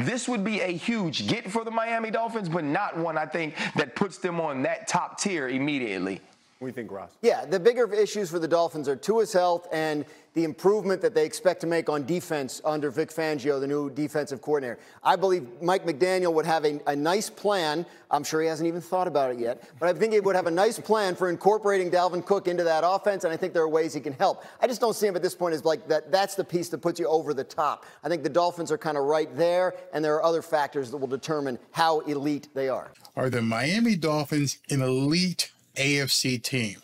This would be a huge get for the Miami Dolphins, but not one, I think, that puts them on that top tier immediately. What do you think, Ross? Yeah, the bigger issues for the Dolphins are Tua's health and the improvement that they expect to make on defense under Vic Fangio, the new defensive coordinator. I believe Mike McDaniel would have a nice plan. I'm sure he hasn't even thought about it yet, but I think he would have a nice plan for incorporating Dalvin Cook into that offense, and I think there are ways he can help. I just don't see him at this point as like that's the piece that puts you over the top. I think the Dolphins are kind of right there, and there are other factors that will determine how elite they are. Are the Miami Dolphins an elite AFC team?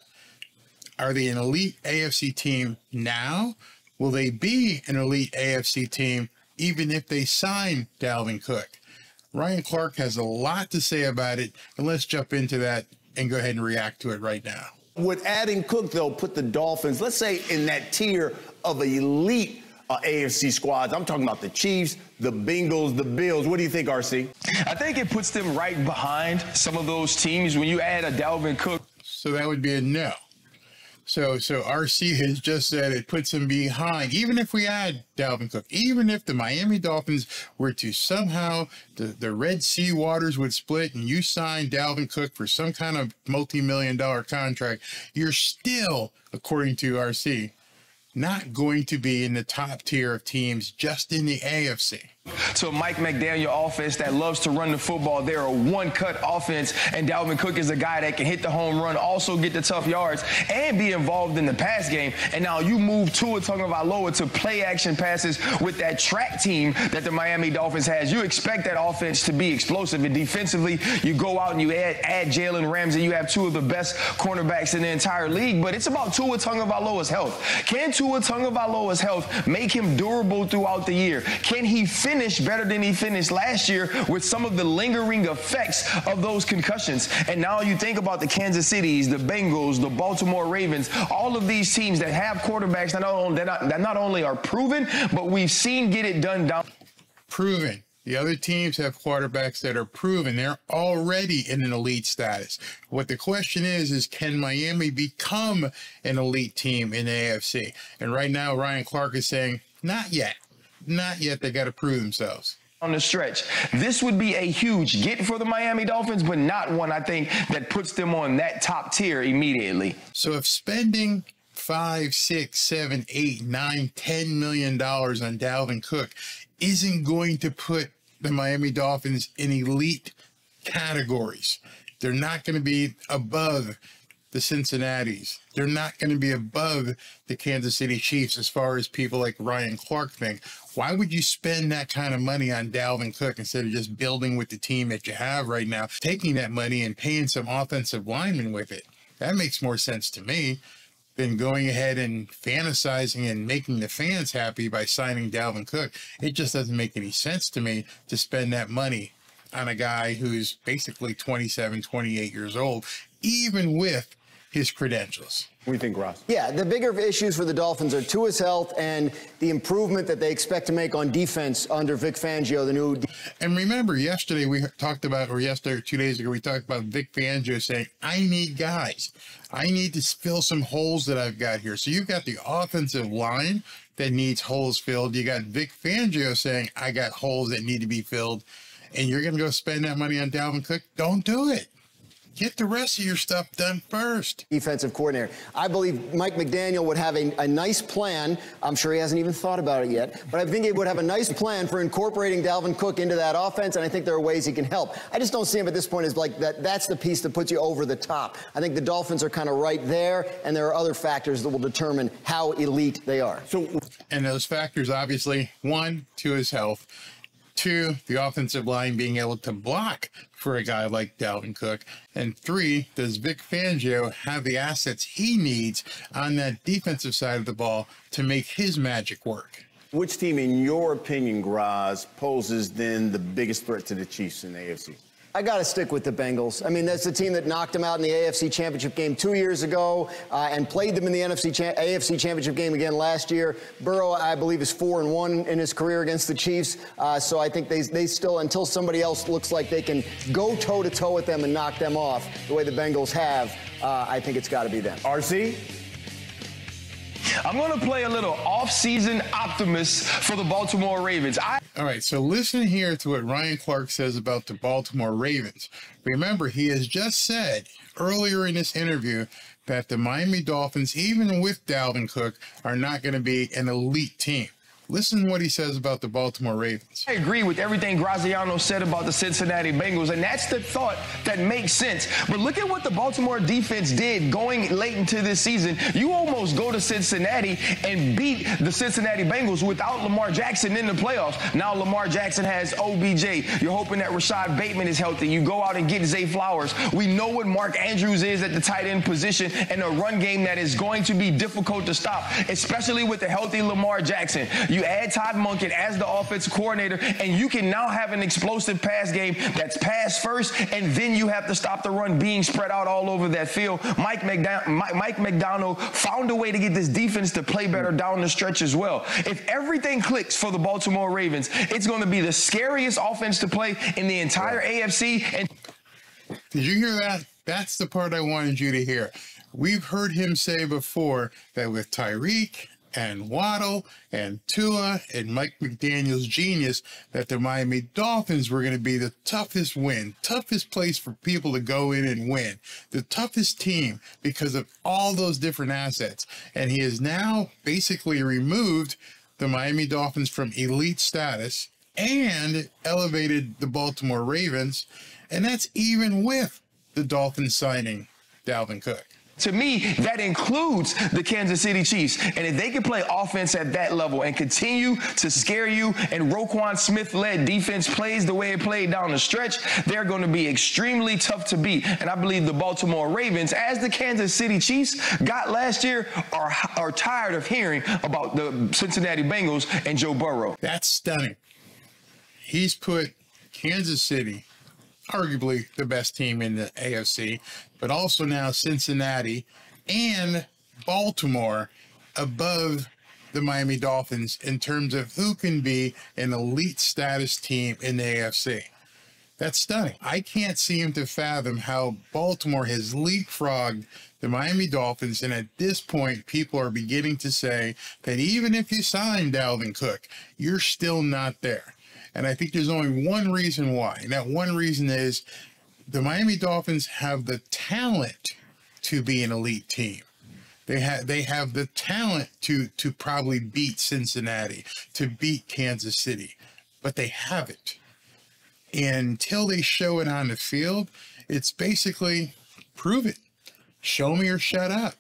Are they an elite AFC team now? Will they be an elite AFC team even if they sign Dalvin Cook? Ryan Clark has a lot to say about it, and let's jump into that and go ahead and react to it right now. Would adding Cook, though, put the Dolphins, let's say, in that tier of elite AFC squads? I'm talking about the Chiefs, the Bengals, the Bills. What do you think, RC? I think it puts them right behind some of those teams when you add a Dalvin Cook. So that would be a no. So RC has just said it puts him behind. Even if we add Dalvin Cook, even if the Miami Dolphins were to somehow, the Red Sea waters would split and you sign Dalvin Cook for some kind of multi-million-dollar contract, you're still, according to RC, not going to be in the top tier of teams just in the AFC. To a Mike McDaniel offense that loves to run the football, they're a one-cut offense, and Dalvin Cook is a guy that can hit the home run, also get the tough yards, and be involved in the pass game. And now you move Tua Tagovailoa to play-action passes with that track team that the Miami Dolphins has. You expect that offense to be explosive, and defensively, you go out and you add Jalen Ramsey. You have two of the best cornerbacks in the entire league, but it's about Tua Tagovailoa's health. Can Tua Tagovailoa's health make him durable throughout the year? Can he finish better than he finished last year with some of the lingering effects of those concussions? And now you think about the Kansas Cities, the Bengals, the Baltimore Ravens, all of these teams that have quarterbacks that not only are proven, but we've seen get it done down. Proven. The other teams have quarterbacks that are proven. They're already in an elite status. What the question is can Miami become an elite team in the AFC? And right now, Ryan Clark is saying, not yet. Not yet. They got to prove themselves. On the stretch, this would be a huge get for the Miami Dolphins, but not one, I think, that puts them on that top tier immediately. So if spending $5, $6, $7, $8, $9, $10 million on Dalvin Cook isn't going to put the Miami Dolphins in elite categories, they're not going to be above the Cincinnatis. They're not going to be above the Kansas City Chiefs as far as people like Ryan Clark think. Why would you spend that kind of money on Dalvin Cook instead of just building with the team that you have right now, taking that money and paying some offensive linemen with it? That makes more sense to me than going ahead and fantasizing and making the fans happy by signing Dalvin Cook. It just doesn't make any sense to me to spend that money on a guy who's basically 27, 28 years old, even with his credentials. What do you think, Ross? Yeah, the bigger issues for the Dolphins are Tua's health and the improvement that they expect to make on defense under Vic Fangio, the new. And remember, yesterday we talked about, or yesterday or 2 days ago, we talked about Vic Fangio saying, I need guys. I need to fill some holes that I've got here. So you've got the offensive line that needs holes filled. You got Vic Fangio saying, I got holes that need to be filled. And you're going to go spend that money on Dalvin Cook? Don't do it. Get the rest of your stuff done first. Defensive coordinator. I believe Mike McDaniel would have a nice plan. I'm sure he hasn't even thought about it yet, but I think he would have a nice plan for incorporating Dalvin Cook into that offense, and I think there are ways he can help. I just don't see him at this point as like that's the piece that puts you over the top. I think the Dolphins are kind of right there, and there are other factors that will determine how elite they are. And those factors, obviously, 1, Tua's health. 2, the offensive line being able to block for a guy like Dalvin Cook. And 3, does Vic Fangio have the assets he needs on that defensive side of the ball to make his magic work? Which team, in your opinion, Graz, poses then the biggest threat to the Chiefs in the AFC? I got to stick with the Bengals. I mean, that's the team that knocked them out in the AFC Championship game 2 years ago and played them in the AFC Championship game again last year. Burrow, I believe, is 4-1 in his career against the Chiefs. So I think they still, until somebody else looks like they can go toe-to-toe with them and knock them off the way the Bengals have, I think it's got to be them. RC? I'm going to play a little off-season optimist for the Baltimore Ravens. All right, so listen here to what Ryan Clark says about the Baltimore Ravens. Remember, he has just said earlier in this interview that the Miami Dolphins, even with Dalvin Cook, are not going to be an elite team. Listen to what he says about the Baltimore Ravens. I agree with everything Graziano said about the Cincinnati Bengals, and that's the thought that makes sense. But look at what the Baltimore defense did going late into this season. You almost go to Cincinnati and beat the Cincinnati Bengals without Lamar Jackson in the playoffs. Now Lamar Jackson has OBJ. You're hoping that Rashad Bateman is healthy. You go out and get Zay Flowers. We know what Mark Andrews is at the tight end position and a run game that is going to be difficult to stop, especially with the healthy Lamar Jackson. You add Todd Monken as the offensive coordinator, and you can now have an explosive pass game that's pass first, and then you have to stop the run being spread out all over that field. Mike McDonald found a way to get this defense to play better down the stretch as well. If everything clicks for the Baltimore Ravens, it's going to be the scariest offense to play in the entire AFC. And did you hear that? That's the part I wanted you to hear. We've heard him say before that with Tyreek and Waddle and Tua and Mike McDaniel's genius, that the Miami Dolphins were going to be the toughest place for people to go in and win, the toughest team because of all those different assets. And he has now basically removed the Miami Dolphins from elite status and elevated the Baltimore Ravens, and that's even with the Dolphins signing Dalvin Cook. To me, that includes the Kansas City Chiefs. And if they can play offense at that level and continue to scare you, and Roquan Smith-led defense plays the way it played down the stretch, they're going to be extremely tough to beat. And I believe the Baltimore Ravens, as the Kansas City Chiefs got last year, are tired of hearing about the Cincinnati Bengals and Joe Burrow. That's stunning. He's put Kansas City, arguably the best team in the AFC, but also now Cincinnati and Baltimore above the Miami Dolphins in terms of who can be an elite status team in the AFC. That's stunning. I can't seem to fathom how Baltimore has leapfrogged the Miami Dolphins, and at this point, people are beginning to say that even if you sign Dalvin Cook, you're still not there. And I think there's only one reason why. And that one reason is the Miami Dolphins have the talent to be an elite team. They have the talent to probably beat Cincinnati, to beat Kansas City, but they haven't. And until they show it on the field, it's basically prove it. Show me or shut up.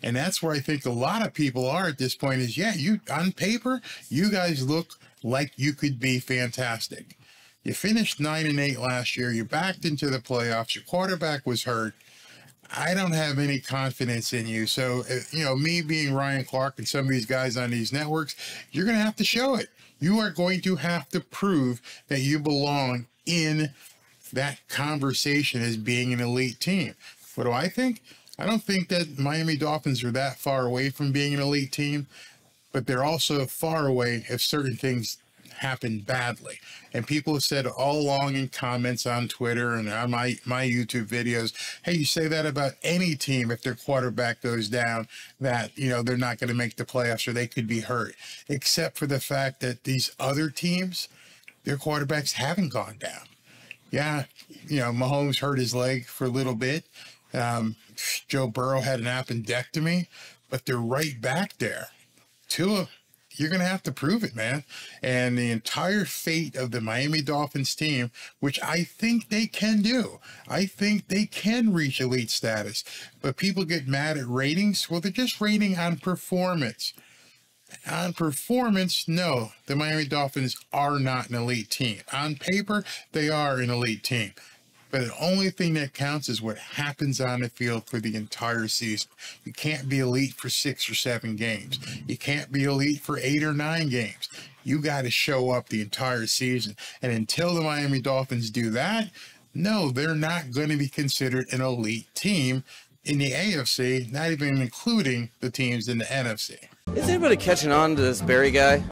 And that's where I think a lot of people are at this point is, yeah, you on paper, you guys look like you could be fantastic. You finished 9-8 last year. You backed into the playoffs. Your quarterback was hurt. I don't have any confidence in you. So, you know, me being Ryan Clark and some of these guys on these networks, you're going to have to show it. You are going to have to prove that you belong in that conversation as being an elite team. What do I think? I don't think that Miami Dolphins are that far away from being an elite team, but they're also far away if certain things happen badly. And people have said all along in comments on Twitter and on my YouTube videos, hey, you say that about any team if their quarterback goes down, that, you know, they're not going to make the playoffs or they could be hurt, except for the fact that these other teams, their quarterbacks haven't gone down. Yeah, you know, Mahomes hurt his leg for a little bit. Joe Burrow had an appendectomy, but they're right back there. Tua, you're going to have to prove it, man. And the entire fate of the Miami Dolphins team, which I think they can do. I think they can reach elite status. But people get mad at ratings. Well, they're just rating on performance. On performance, no, the Miami Dolphins are not an elite team. On paper, they are an elite team. But the only thing that counts is what happens on the field for the entire season. You can't be elite for 6 or 7 games. You can't be elite for 8 or 9 games. You got to show up the entire season. And until the Miami Dolphins do that, no, they're not going to be considered an elite team in the AFC, not even including the teams in the NFC. Is anybody catching on to this Barry guy?